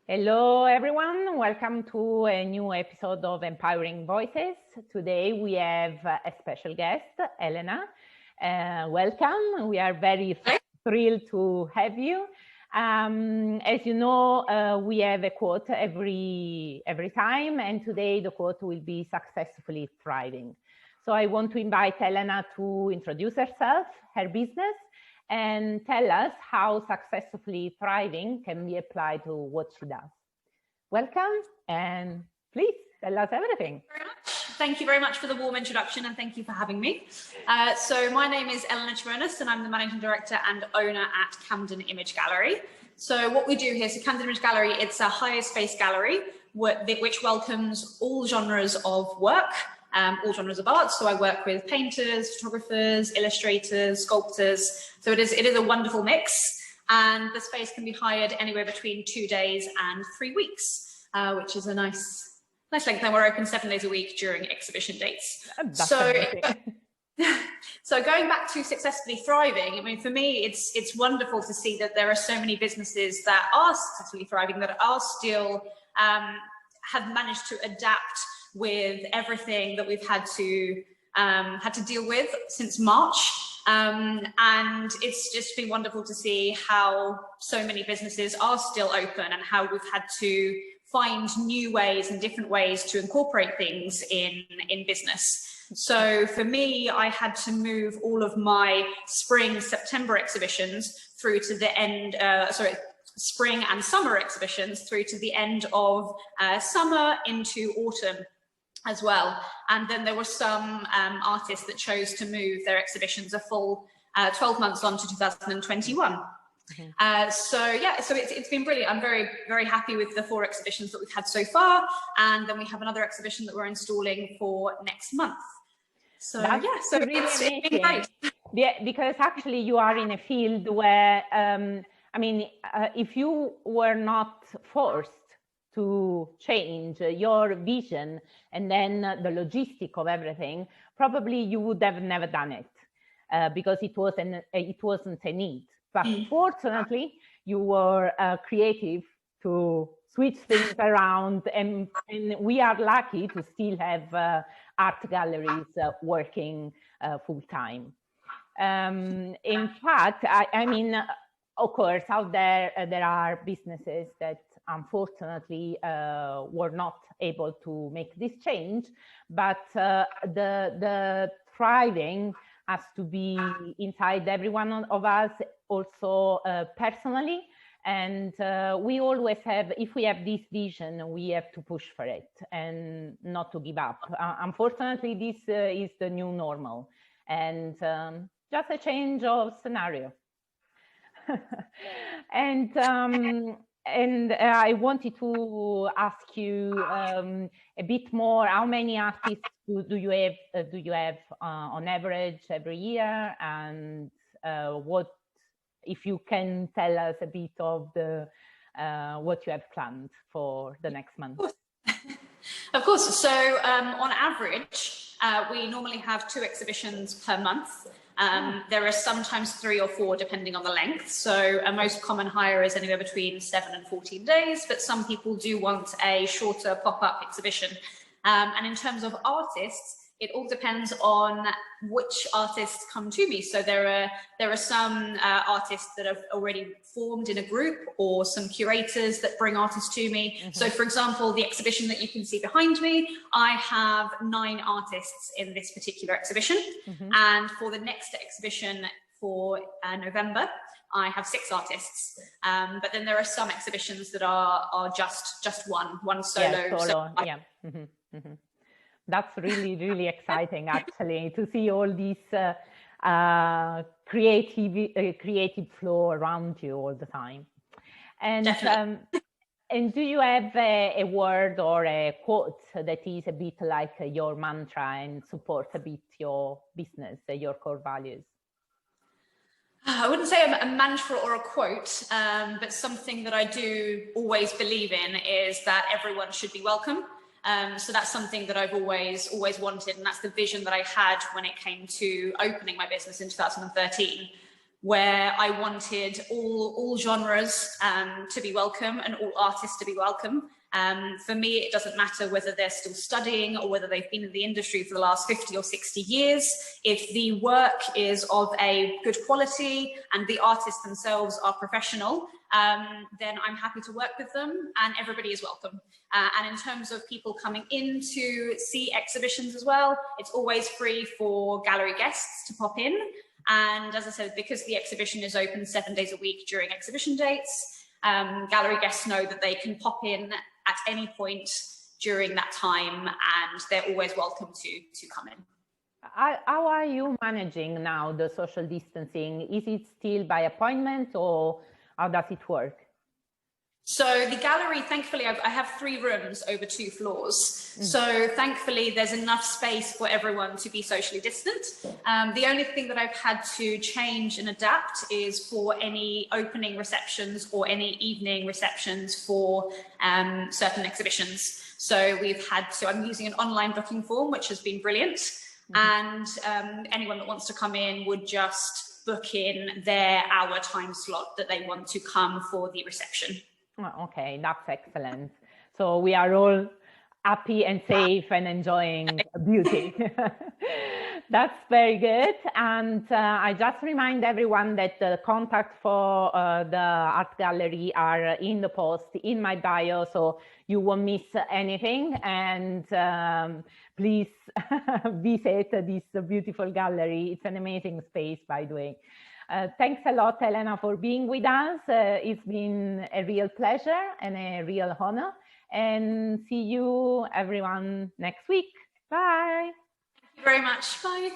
Hello, everyone. Welcome to a new episode of Empowering Voices. Today we have a special guest, Elena. Welcome. We are very thrilled to have you. As you know, we have a quote every time, and today the quote will be successfully thriving. So I want to invite Elena to introduce herself, her business, and tell us how successfully thriving can be applied to what she does. Welcome, and please tell us everything. Thank you very much for the warm introduction, and thank you for having me. So my name is Elena Chimonas, and I'm the Managing Director and owner at Camden Image Gallery. So what we do here, so Camden Image Gallery, it's a higher space gallery which welcomes all genres of work, all genres of art. So I work with painters, photographers, illustrators, sculptors. So it is a wonderful mix, and the space can be hired anywhere between 2 days and 3 weeks, which is a nice length. And we're open 7 days a week during exhibition dates. So going back to successfully thriving, I mean, for me, it's wonderful to see that there are so many businesses that are successfully thriving, that are still have managed to adapt with everything that we've had to deal with since March. And it's just been wonderful to see how so many businesses are still open and how we've had to find new ways and different ways to incorporate things in business. So for me, I had to move all of my September exhibitions through to the end, spring and summer exhibitions through to the end of summer into autumn as well. And then there were some artists that chose to move their exhibitions a full 12 months on to 2021. So it's been brilliant. I'm very, very happy with the 4 exhibitions that we've had so far. And then we have another exhibition that we're installing for next month. So it's been great. Yeah, because actually you are in a field where, if you were not forced to change your vision and then the logistic of everything, probably you would have never done it because it wasn't a need. But fortunately, you were creative to switch things around, and we are lucky to still have art galleries working full time. In fact, of course, out there are businesses that unfortunately were not able to make this change, but the thriving has to be inside every one of us, also personally. And we always have, if we have this vision, we have to push for it and not to give up. Unfortunately, this is the new normal, and just a change of scenario. And I wanted to ask you a bit more. How many artists do you have on average every year, and what, if you can tell us a bit of the what you have planned for the next month? Of course. So on average, we normally have 2 exhibitions per month. There are sometimes 3 or 4 depending on the length. So a most common hire is anywhere between 7 and 14 days, but some people do want a shorter pop-up exhibition. And in terms of artists, it all depends on which artists come to me. So there are some artists that have already formed in a group, or some curators that bring artists to me. So for example, the exhibition that you can see behind me, I have 9 artists in this particular exhibition. And for the next exhibition for November, I have 6 artists. But then there are some exhibitions that are just one solo. That's really, really exciting, actually, to see all these creative flow around you all the time. And and do you have a word or a quote that is a bit like your mantra and supports a bit your business, your core values? I wouldn't say a mantra or a quote, but something that I do always believe in is that everyone should be welcome. So that's something that I've always wanted, and that's the vision that I had when it came to opening my business in 2013. where I wanted all genres to be welcome and all artists to be welcome. For me, it doesn't matter whether they're still studying or whether they've been in the industry for the last 50 or 60 years. If the work is of a good quality and the artists themselves are professional, then I'm happy to work with them, and everybody is welcome. And in terms of people coming in to see exhibitions as well, it's always free for gallery guests to pop in. And as I said, because the exhibition is open 7 days a week during exhibition dates, gallery guests know that they can pop in at any point during that time, and they're always welcome to come in. How are you managing now the social distancing? Is it still by appointment, or how does it work? So the gallery, thankfully, I have 3 rooms over 2 floors. So thankfully, there's enough space for everyone to be socially distant. The only thing that I've had to change and adapt is for any opening receptions or any evening receptions for certain exhibitions. So I'm using an online booking form, which has been brilliant. And anyone that wants to come in would just book in their hour time slot that they want to come for the reception. Okay, that's excellent. So we are all happy and safe and enjoying beauty. That's very good. And I just remind everyone that the contact for the art gallery are in the post in my bio, so you won't miss anything. And please visit this beautiful gallery. It's an amazing space, by the way. Thanks a lot, Elena, for being with us. It's been a real pleasure and a real honor. And see you, everyone, next week. Bye. Thank you very much. Bye.